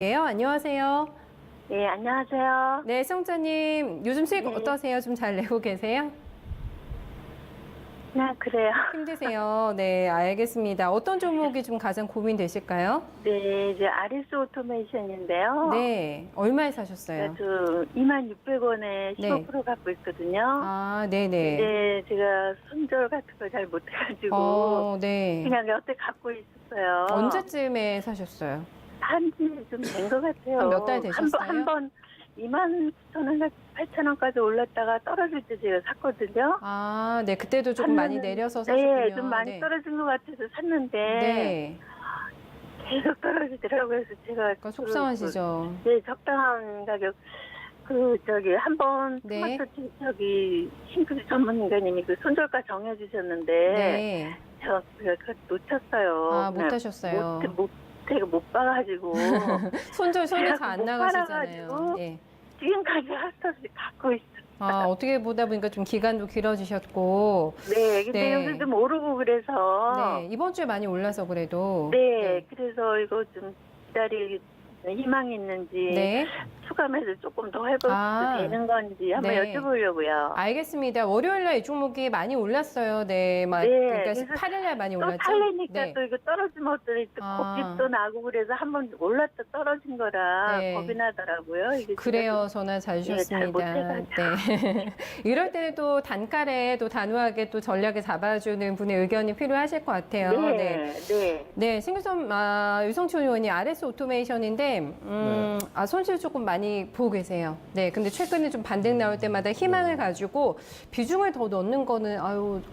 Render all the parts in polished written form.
예요. 안녕하세요. 네, 안녕하세요. 네, 성자님 요즘 수익 네. 어떠세요? 좀 잘 내고 계세요? 그래요. 힘드세요? 네, 알겠습니다. 어떤 종목이 좀 가장 고민되실까요? 네, 이제 아리스 오토메이션인데요. 네, 얼마에 사셨어요? 저 26,000원에 네. 15% 갖고 있거든요. 아, 네네. 네, 제가 손절 같은 거 잘 못해가지고 네. 그냥 여태 갖고 있었어요. 언제쯤에 사셨어요? 한지 좀 된 것 같아요. 한 몇 달 되셨어요? 한번 29,000원, 8,000원까지 올랐다가 떨어질 때 제가 샀거든요. 아, 네, 그때도 조금 많이 내려서 사셨군요. 네, 좀 많이 네. 떨어진 것 같아서 샀는데 네, 계속 떨어지더라고요. 그래서 제가 그러니까 속상하시죠? 네, 적당한 가격. 한번 네. 토마토 싱크대 전문가님이 그 손절가 정해주셨는데 네. 그거 놓쳤어요. 아, 못 그냥 하셨어요. 제가 못 봐가지고 손이 잘 안 못 나가시잖아요. 팔아가지고 네. 지금까지 할 수 없이 갖고 있어요. 아, 어떻게 보다 보니까 좀 기간도 길어지셨고. 네, 근데 네. 요새 좀 오르고 그래서 네, 이번 주에 많이 올라서 그래도. 네, 그래서 이거 좀 기다릴 희망이 있는지 네. 추가 매수 조금 더 해봐도 되는 건지 한번 네. 여쭤보려고요. 알겠습니다. 월요일날 이 종목이 많이 올랐어요. 네, 그러니까 그래서 18일날 많이 또 올랐죠. 팔리니까 네. 또 이거 떨어지면 어떠니 또 아. 고집도 나고 그래서 한번 올랐다 떨어진 거라 네. 겁이 나더라고요. 이게 그래요. 전화 잘 잘 주셨습니다. 네. 이럴 때는 또 단칼에 또 단호하게 또 전략을 잡아주는 분의 의견이 필요하실 것 같아요. 네, 네. 네, 신규선 유성춘 의원이 RS 오토메이션인데 손실 조금 많이 보고 계세요. 네, 근데 최근에 좀 반등 나올 때마다 희망을 가지고 비중을 더 넣는 거는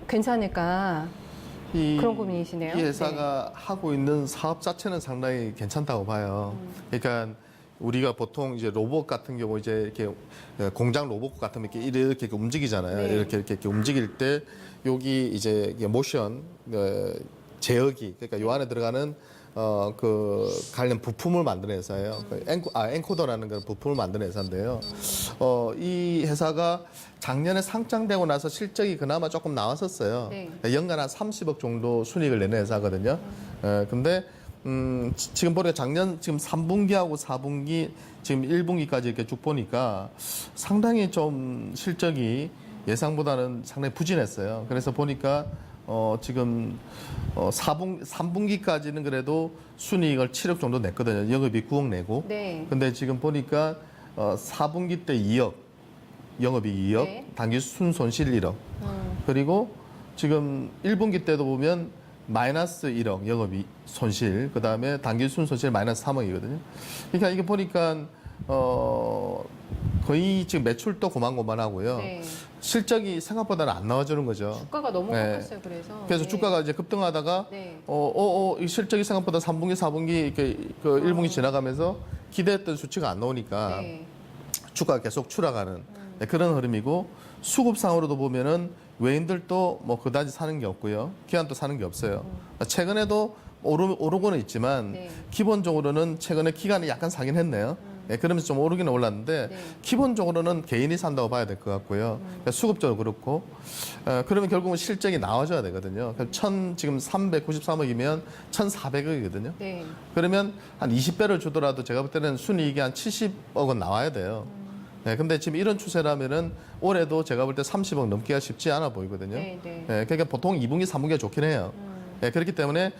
괜찮을까 그런 고민이시네요. 이 회사가 하고 있는 사업 자체는 상당히 괜찮다고 봐요. 그러니까 우리가 보통 이제 로봇 같은 경우 이제 이렇게 공장 로봇 같으면 이렇게 움직이잖아요. 네. 이렇게 움직일 때 여기 이제 모션 제어기 그러니까 요 안에 들어가는 그 관련 부품을 만드는 회사예요. 엔코더라는 그런 부품을 만드는 회사인데요. 이 회사가 작년에 상장되고 나서 실적이 그나마 조금 나왔었어요. 네. 연간 한 30억 정도 순이익을 내는 회사거든요. 근데 지금 보니까 작년 지금 3분기하고 4분기 지금 1분기까지 이렇게 쭉 보니까 상당히 좀 실적이 예상보다는 상당히 부진했어요. 그래서 보니까 지금 3분기까지는 그래도 순이익을 7억 정도 냈거든요. 영업이 9억 내고. 네. 근데 지금 보니까 4분기 때 2억, 영업이 2억, 네. 당기 순손실 1억. 그리고 지금 1분기 때도 보면 마이너스 1억 영업이 손실, 그 다음에 당기 순손실 마이너스 3억이거든요. 그러니까 이게 보니까 거의 지금 매출도 고만고만하고요. 네. 실적이 생각보다는 안 나와주는 거죠. 주가가 너무 네. 꺾였어요. 그래서 네. 주가가 이제 급등하다가 네. 이 실적이 생각보다 3분기, 4분기 이렇게 그 1분기 지나가면서 기대했던 수치가 안 나오니까 네. 주가가 계속 추락하는 네, 그런 흐름이고 수급상으로도 보면은 외인들도 뭐 그다지 사는 게 없고요. 기관도 사는 게 없어요. 최근에도 오르고는 있지만 네. 기본적으로는 최근에 기관이 약간 사긴 했네요. 네, 그러면서 좀 오르기는 올랐는데 네. 기본적으로는 개인이 산다고 봐야 될 것 같고요. 그러니까 수급적으로 그렇고 그러면 결국은 실적이 나와줘야 되거든요. 지금 393억이면 1,400억이거든요. 네. 그러면 한 20배를 주더라도 제가 볼 때는 순이익이 한 70억은 나와야 돼요. 네, 근데 지금 이런 추세라면은 올해도 제가 볼 때 30억 넘기가 쉽지 않아 보이거든요. 네, 네. 그러니까 보통 2분기, 3분기가 좋긴 해요. 네, 그렇기 때문에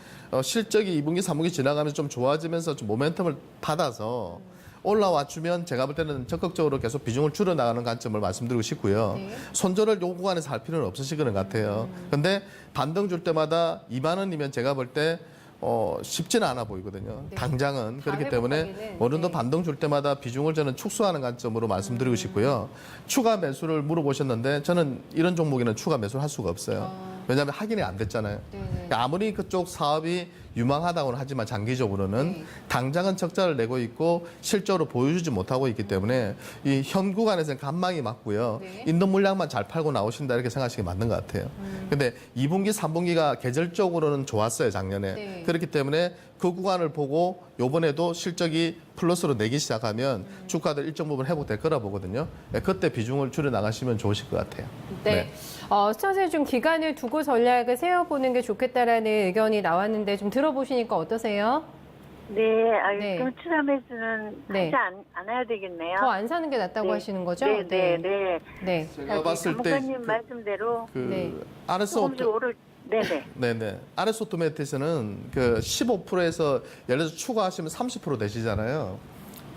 실적이 2분기, 3분기 지나가면서 좀 좋아지면서 좀 모멘텀을 받아서 올라와 주면 제가 볼 때는 적극적으로 계속 비중을 줄여나가는 관점을 말씀드리고 싶고요. 네. 손절을 요 구간에서 할 필요는 없으실 거는 같아요. 근데 반등 줄 때마다 2만 원이면 제가 볼 때 쉽지는 않아 보이거든요. 네. 당장은. 다 그렇기 때문에 회복하기는, 어느 정도 네. 반등 줄 때마다 비중을 저는 축소하는 관점으로 말씀드리고 싶고요. 추가 매수를 물어보셨는데 저는 이런 종목에는 추가 매수를 할 수가 없어요. 왜냐하면 확인이 안 됐잖아요. 네. 그러니까 아무리 그쪽 사업이 유망하다고는 하지만 장기적으로는 네. 당장은 적자를 내고 있고 실적으로 보여주지 못하고 있기 때문에 이 현 구간에서는 간망이 맞고요. 네. 있는 물량만 잘 팔고 나오신다 이렇게 생각하시는 게 맞는 것 같아요. 근데 2분기, 3분기가 계절적으로는 좋았어요, 작년에. 네. 그렇기 때문에 그 구간을 보고 요번에도 실적이 플러스로 내기 시작하면 주가들 일정 부분 회복될 거라 보거든요. 네, 그때 비중을 줄여 나가시면 좋으실 것 같아요. 네. 시청자님 좀 기간을 두고 전략을 세워보는 게 좋겠다라는 의견이 나왔는데 좀 들어보시니까 어떠세요? 네, 네. 그럼 추삼에서는 네. 하지 않아야 되겠네요. 더 안 사는 게 낫다고 네. 하시는 거죠? 네, 네, 네. 네. 제가 봤을 때 사무관님 말씀대로 네. RS 조금씩 오를. 네네. 네네. RS 오토매트에서는 그 15%에서 예를 들어서 추가하시면 30% 되시잖아요.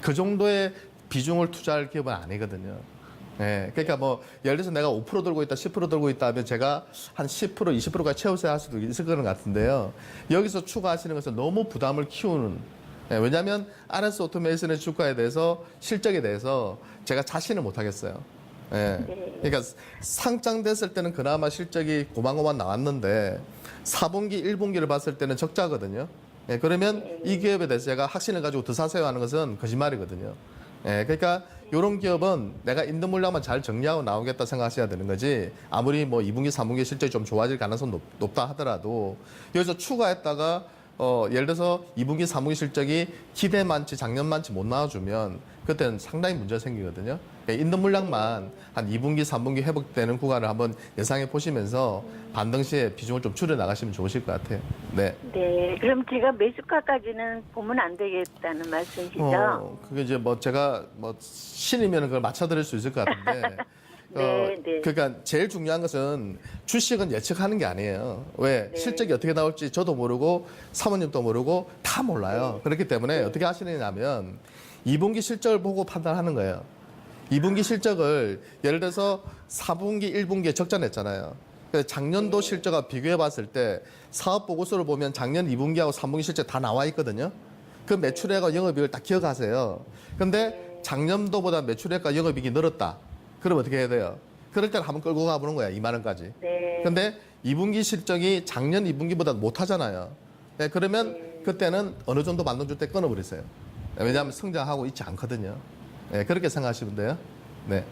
그 정도의 비중을 투자할 기업은 아니거든요. 예. 그러니까 뭐 예를 들어서 내가 5% 들고 있다, 10% 들고 있다 하면 제가 한 10%, 20%까지 채우세요 할 수도 있을 것 같은데요. 여기서 추가하시는 것은 너무 부담을 키우는. 예, 왜냐하면 RS 오토메이션의 주가에 대해서 실적에 대해서 제가 자신을 못 하겠어요. 예. 그러니까 상장됐을 때는 그나마 실적이 고만고만 나왔는데 4분기, 1분기를 봤을 때는 적자거든요. 예, 그러면 이 기업에 대해서 제가 확신을 가지고 더 사세요 하는 것은 거짓말이거든요. 예, 그러니까 이런 기업은 내가 있는 물량만 잘 정리하고 나오겠다 생각하셔야 되는 거지. 아무리 뭐 2분기, 3분기 실적이 좀 좋아질 가능성이 높다 하더라도 여기서 추가했다가 예를 들어서 2분기, 3분기 실적이 기대만치, 작년만치 못 나와주면 그때는 상당히 문제가 생기거든요. 그러니까 있는 물량만 한 2분기, 3분기 회복되는 구간을 한번 예상해 보시면서 반등 시에 비중을 좀 줄여 나가시면 좋으실 것 같아요. 네. 네, 그럼 제가 매수가까지는 보면 안 되겠다는 말씀이시죠? 그게 이제 뭐 제가 뭐 신이면 그걸 맞춰드릴 수 있을 것 같은데. 네, 네. 그러니까 제일 중요한 것은 주식은 예측하는 게 아니에요. 왜? 네. 실적이 어떻게 나올지 저도 모르고 사모님도 모르고 다 몰라요. 네. 그렇기 때문에 어떻게 하시느냐면 2분기 실적을 보고 판단하는 거예요. 2분기 실적을 예를 들어서 4분기, 1분기에 적자 냈잖아요. 그래서 작년도 실적과 비교해 봤을 때 사업 보고서를 보면 작년 2분기하고 3분기 실적 다 나와 있거든요. 그 매출액과 영업이익을 딱 기억하세요. 근데 작년도보다 매출액과 영업이익이 늘었다. 그럼 어떻게 해야 돼요? 그럴 때는 한번 끌고 가보는 거야, 2만 원까지. 네. 근데 2분기 실적이 작년 2분기보다 못하잖아요. 네, 그러면 그때는 어느 정도 만돈 줄 때 끊어버리세요. 왜냐하면 성장하고 있지 않거든요. 네, 그렇게 생각하시면 돼요. 네.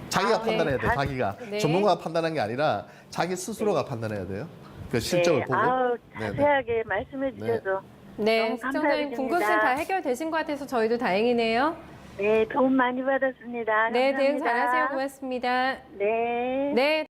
자기가 네. 판단해야 돼요, 자기가. 네. 전문가가 판단하는 게 아니라 자기 스스로가 판단해야 돼요. 그 실적을 네. 보고. 자세하게 말씀해 주셔서 네, 너무 시청자님 감사드립니다. 궁금증 다 해결되신 것 같아서 저희도 다행이네요. 네, 도움 많이 받았습니다. 네, 대응 감사합니다. 잘하세요. 고맙습니다. 네. 네.